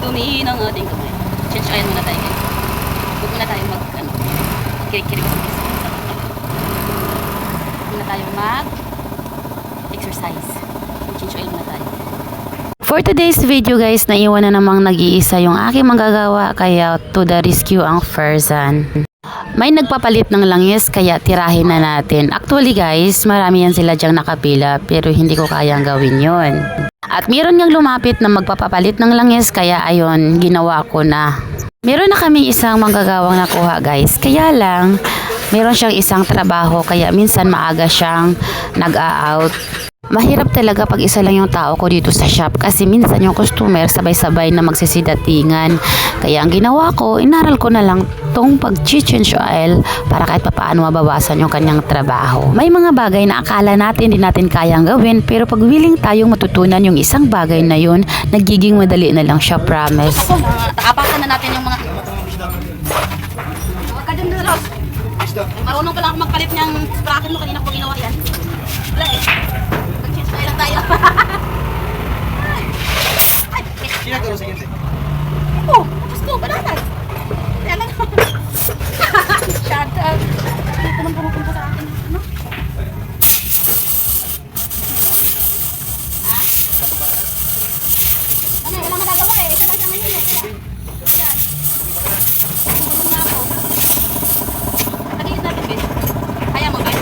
dumi ng ating kamay. Change oil muna tayo guys. Huwag muna tayo kirik-kirik sa isa. Huwag muna tayo exercise. Change oil muna tayo. For today's video guys, naiwan na namang nag-iisa yung aking manggagawa, kaya to the rescue ang Ferzan. May nagpapalit ng langis kaya tirahin na natin. Actually guys, marami yan sila dyang nakapila pero hindi ko kayang gawin yon. At meron ngang lumapit na magpapapalit ng langis kaya ayon, ginawa ko na. Meron na kami isang manggagawang nakuha guys. Kaya lang, meron siyang isang trabaho kaya minsan maaga siyang nag-a-out. Mahirap talaga pag isa lang yung tao ko dito sa shop kasi minsan yung customer sabay-sabay na magsisidatingan. Kaya ang ginawa ko, inaral ko na lang tong pag-change oil para kahit papaano mabawasan yung kanyang trabaho. May mga bagay na akala natin hindi natin kayang gawin pero pag willing tayong matutunan yung isang bagay na yun, nagiging madali na lang siya, promise. Ako, takapakan na natin yung mga... Huwag ka dyan na, Ross. Marunong pala ako magpalit niyang sprocket mo kanina ko ginawa yan. Wala eh. Mag-change na lang tayo. Sino ka sa ginte? Oo, tapos ko, banatan. Kaya lang. Shut up. Dito naman pumupunta sa akin. Ano? Ha? Ano, wala magagawa eh. Ito lang siya ngayon eh. Ayan. Tulog na ako. Nagigit natin, Ben. Kaya mo, Ben?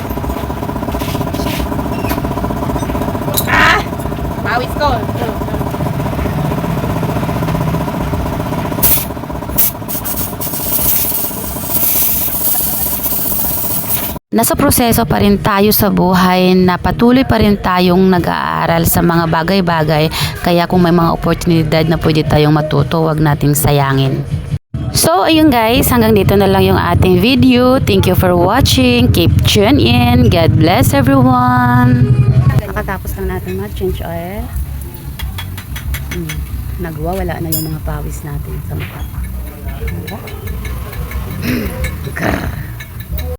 Pawis ko. Nasa proseso pa rin tayo sa buhay na patuloy pa rin tayong nag-aaral sa mga bagay-bagay, kaya kung may mga oportunidad na pwede tayong matuto, wag nating sayangin. So ayun guys, hanggang dito na lang yung ating video. Thank you for watching. Keep tuned in. God bless everyone. Nakatapos lang natin mag-change oil. Nagwawala na yung mga pawis natin sa mukha.